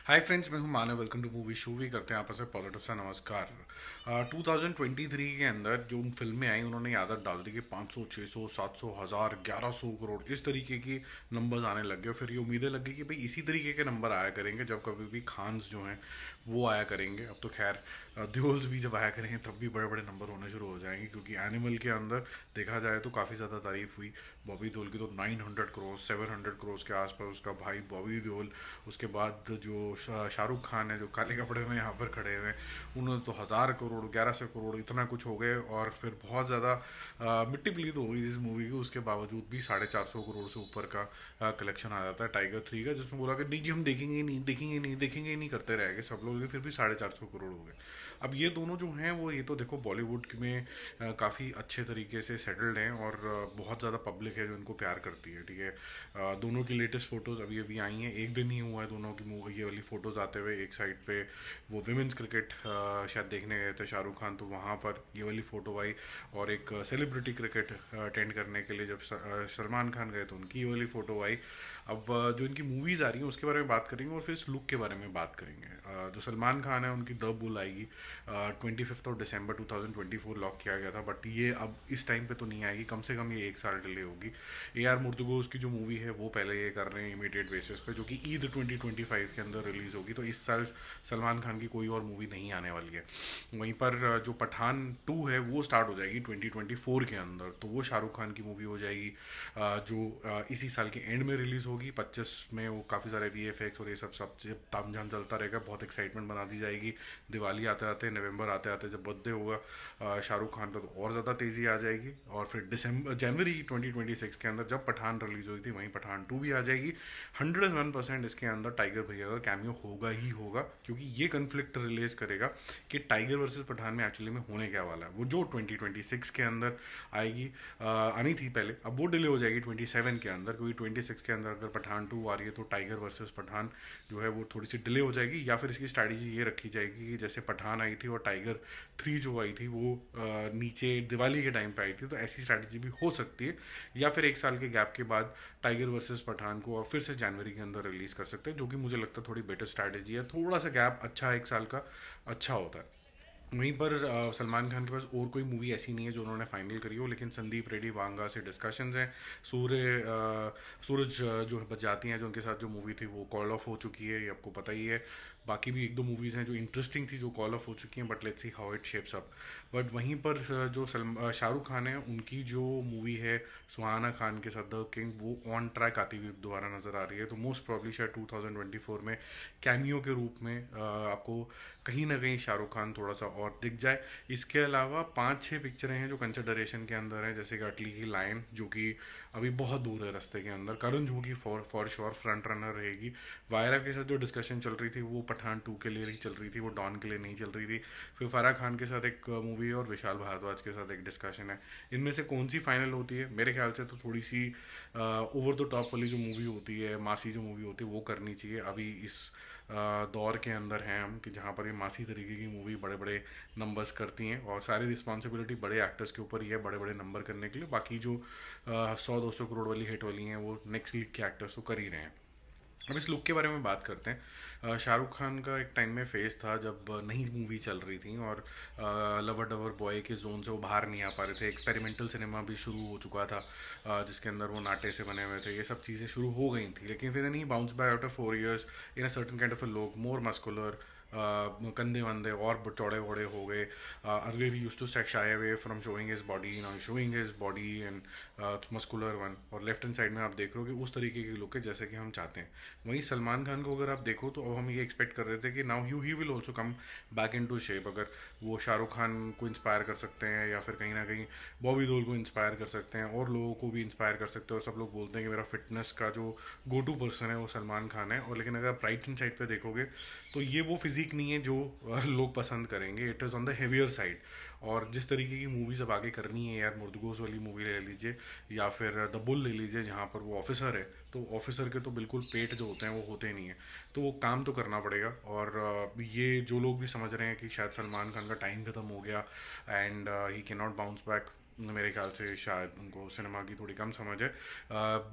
हाय friends, मैं हूं Manav. Welcome to movie show. भी करते हैं आपस में पॉजिटिव सा नमस्कार। 2023 के अंदर जो फिल्में आई उन्होंने ये आदत डाल दी कि 500, 600, 700, 1000, 1100 करोड़ इस तरीके की नंबर्स आने लग गए। फिर ये उम्मीदें लग गई कि भाई इसी तरीके के नंबर आया करेंगे जब कभी भी खान्स जो हैं वो आया करेंगे। अब तो खैर देओल्स भी जब आया करेंगे तब भी बड़े बड़े नंबर होने शुरू हो जाएंगे, क्योंकि एनिमल के अंदर देखा जाए तो काफ़ी ज़्यादा तारीफ हुई। बॉबी देओल की तो 900 करोड़, 700 करोड़ के आसपास उसका भाई बॉबी देओल। उसके बाद जो शाहरुख खान है जो काले कपड़े में यहाँ पर खड़े हुए हैं, उन्होंने तो 1000 करोड़, 1100 करोड़ इतना कुछ हो गए। और फिर बहुत ज़्यादा मिट्टी पलीत हो गई इस मूवी की। उसके बावजूद भी 450 करोड़ से ऊपर का कलेक्शन आ जाता है टाइगर 3 का, जिसमें बोला कि नहीं जी हम देखेंगे ही नहीं, देखेंगे ही नहीं, देखेंगे ही नहीं करते रह गए सब लोग, लेकिन फिर भी 450 करोड़ हो गए। अब ये दोनों जो हैं वो ये तो देखो बॉलीवुड में काफ़ी अच्छे तरीके से सेटल्ड हैं और बहुत ज़्यादा पब्लिक है जो इनको प्यार करती है। ठीक है, दोनों की लेटेस्ट फोटोज़ अभी अभी आई हैं, एक दिन ही हुआ है दोनों की ये वाली फ़ोटोज़ आते हुए। एक साइड पे वो विमेंस क्रिकेट शायद देखने गए थे शाहरुख खान, तो वहाँ पर ये वाली फ़ोटो आई। और एक सेलिब्रिटी क्रिकेट अटेंड करने के लिए जब सलमान खान गए तो उनकी ये वाली फ़ोटो आई। अब जो इनकी मूवीज़ आ रही हैं उसके बारे में बात करेंगे और फिर इस लुक के बारे में बात करेंगे। जो सलमान खान है उनकी द बुल आएगी 25 दिसंबर 2024 लॉक किया गया था, बट ये अब इस टाइम पे तो नहीं आएगी, कम से कम ये एक साल डिले होगी। AR मुर्तुगोस की जो मूवी है वो पहले ये कर रहे हैं इमीडिएट बेसिस पे, जो कि ईद 2025 के अंदर रिलीज़ होगी। तो इस साल सलमान खान की कोई और मूवी नहीं आने वाली है। वहीं पर जो पठान 2 है वो स्टार्ट हो जाएगी 2024 के अंदर, तो वो शाहरुख खान की मूवी हो जाएगी जो इसी साल के एंड में रिलीज़ होगी 25 में। वो काफ़ी सारे VFX और ये सब तामझाम चलता रहेगा, बहुत एक्साइटमेंट बना दी जाएगी। दिवाली आते आते, नवंबर आते आते जब बर्थडे होगा शाहरुख खान का, तो और ज़्यादा तेज़ी आ जाएगी। और फिर जनवरी 2026 के अंदर जब पठान रिलीज़ हुई थी वहीं पठान 2 भी आ जाएगी। 101% इसके अंदर टाइगर भैया का कैमियो होगा ही होगा, क्योंकि ये कन्फ्लिक्ट रिलीज करेगा कि टाइगर वर्सेस पठान में एक्चुअली में होने क्या वाला है। वो जो 2026 के अंदर आएगी, आनी थी पहले, अब वो डिले हो जाएगी 27 के अंदर, क्योंकि 26 के अंदर अगर पठान 2 आ रही है तो टाइगर वर्सेस पठान जो है वो थोड़ी सी डिले हो जाएगी। या फिर इसकी स्ट्रैटेजी ये रखी जाएगी कि जैसे पठान आई थी और टाइगर 3 जो आई थी वो नीचे दिवाली के टाइम पे आई थी, तो ऐसी स्ट्रैटेजी भी हो सकती है। या फिर एक साल के गैप के बाद टाइगर वर्सेस पठान को और फिर से जनवरी के अंदर रिलीज़ कर सकते हैं, जो कि मुझे लगता है थोड़ी बेटर स्ट्रैटेजी है। थोड़ा सा गैप अच्छा है, एक साल का अच्छा होता है। वहीं पर सलमान खान के पास और कोई मूवी ऐसी नहीं है जो उन्होंने फाइनल करी हो, लेकिन संदीप रेड्डी वांगा से डिस्कशंस हैं। सूरज जो बजाती हैं जो उनके साथ जो मूवी थी वो कॉल ऑफ हो चुकी है, ये आपको पता ही है। बाकी भी एक दो मूवीज़ हैं जो इंटरेस्टिंग थी जो कॉल ऑफ हो चुकी हैं, but let's see how it shapes up. But वहीं पर जो शाहरुख खान है उनकी जो मूवी है सुहाना खान के साथ द किंग, वो ऑन ट्रैक आती हुई दोबारा नज़र आ रही है। तो मोस्ट प्रॉब्ली शायद 2024 में कैमियो के रूप में आपको कहीं ना कहीं शाहरुख खान थोड़ा सा और दिख जाए। इसके अलावा 5-6 पिक्चरें हैं जो कंसिडरेशन के अंदर हैं, जैसे कि अटली की लायन जो कि अभी बहुत दूर है रास्ते के अंदर। करण जौहर की फॉर श्योर फ्रंट रनर रहेगी। वायरा के साथ जो डिस्कशन चल रही थी वो पठान 2 के लिए ही चल रही थी, वो डॉन के लिए नहीं चल रही थी। फिर फराह खान के साथ एक मूवी है और विशाल भारद्वाज के साथ एक डिस्कशन है। इनमें से कौन सी फाइनल होती है? मेरे ख्याल से तो थोड़ी सी ओवर द टॉप वाली जो मूवी होती है, मासी जो मूवी होती है, वो करनी चाहिए। अभी इस दौर के अंदर हैं हम कि जहाँ पर ये मासी तरीके की मूवी बड़े बड़े नंबर्स करती हैं और सारी रिस्पॉन्सिबिलिटी बड़े एक्टर्स के ऊपर ही है बड़े बड़े नंबर करने के लिए। बाकी जो 100-200 करोड़ वाली हिट वाली हैं वो नेक्स्ट लीग के एक्टर्स तो कर ही रहे हैं। अब इस लुक के बारे में बात करते हैं। शाहरुख खान का एक टाइम में फेज था जब नई मूवी चल रही थी और लवर डवर बॉय के जोन से वो बाहर नहीं आ पा रहे थे। एक्सपेरिमेंटल सिनेमा भी शुरू हो चुका था जिसके अंदर वो नाटे से बने हुए थे, ये सब चीज़ें शुरू हो गई थी। लेकिन फिर नहीं bounce back after 4 years in a certain kind of a look, more muscular, कंधे वंदे और चौड़े वौड़े हो गए। Earlier use to shy away from showing his body, now showing his body and muscular one. और लेफ्ट हैंड साइड में आप देख रहे हो कि उस तरीके की लुक है जैसे कि हम चाहते हैं। वहीं सलमान खान को अगर आप देखो तो अब हम ये एक्सपेक्ट कर रहे थे कि now he will also come back in to shape. अगर वो शाहरुख खान को इंस्पायर कर सकते हैं या फिर कहीं ना कहीं बॉबी देओल को इंस्पायर कर सकते हैं और लोगों को भी इंस्पायर कर सकते हैं। और सब लोग बोलते हैं कि मेरा फिटनेस का जो गो टू पर्सन है वो सलमान खान है। और लेकिन अगर आप राइट हैंड साइड पे देखोगे तो ये वो फिजिक नहीं है जो लोग पसंद करेंगे। It is on the heavier side. और जिस तरीके की मूवीज़ अब आगे करनी है, यार मुर्दुगोस वाली मूवी ले लीजिए या फिर द बुल ले लीजिए जहाँ पर वो ऑफिसर है, तो ऑफिसर के तो बिल्कुल पेट जो होते हैं वो होते नहीं है, तो वो काम तो करना पड़ेगा। और ये जो लोग भी समझ रहे हैं कि शायद सलमान खान का टाइम ख़त्म हो गया and he can not bounce back, मेरे ख्याल से शायद उनको सिनेमा की थोड़ी कम समझ है।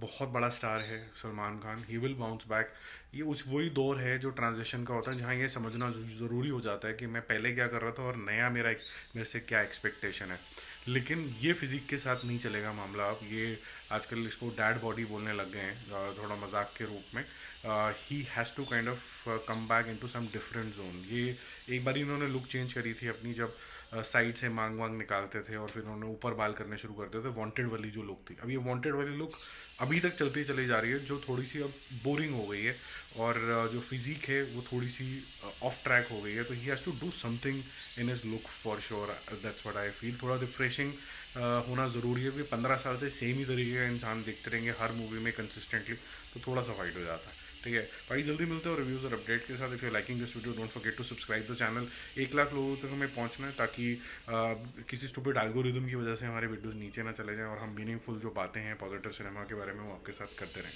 बहुत बड़ा स्टार है Salman Khan, he will bounce back. ये उस वही दौर है जो ट्रांजिशन का होता है, जहाँ ये समझना ज़रूरी हो जाता है कि मैं पहले क्या कर रहा था और नया मेरे से क्या एक्सपेक्टेशन है। लेकिन ये फिज़िक के साथ नहीं चलेगा मामला। अब ये आजकल इसको डैड बॉडी बोलने लग गए हैं, थोड़ा मजाक के रूप में। He has to kind of come back into some different zone. ये एक बार इन्होंने लुक चेंज करी थी अपनी, जब साइड से मांग वांग निकालते थे और फिर उन्होंने ऊपर बाल करने शुरू करते थे, वांटेड वाली जो लुक थी। अब ये वांटेड वाली लुक अभी तक चलती चली जा रही है, जो थोड़ी सी अब बोरिंग हो गई है। और जो फिजिक है वो थोड़ी सी ऑफ ट्रैक हो गई है। तो he has to do something in his look for sure. That's what I feel. थोड़ा रिफ्रेशिंग होना ज़रूरी है, क्योंकि 15 साल से सेम ही तरीके का इंसान देखते रहेंगे हर मूवी में कंसिस्टेंटली, तो थोड़ा सा फाइट हो जाता है। ठीक है भाई, जल्दी मिलते हैं और रिव्यूज़ और अपडेट के साथ। If you liking this video don't forget to subscribe the channel. 1 lakh लोगों तक हमें पहुंचना है, ताकि किसी स्टूपिड एल्गोरिदम की वजह से हमारे वीडियोस नीचे ना चले जाएं और हम मीनिंगफुल जो बातें हैं पॉजिटिव सिनेमा के बारे में वो आपके साथ करते रहें।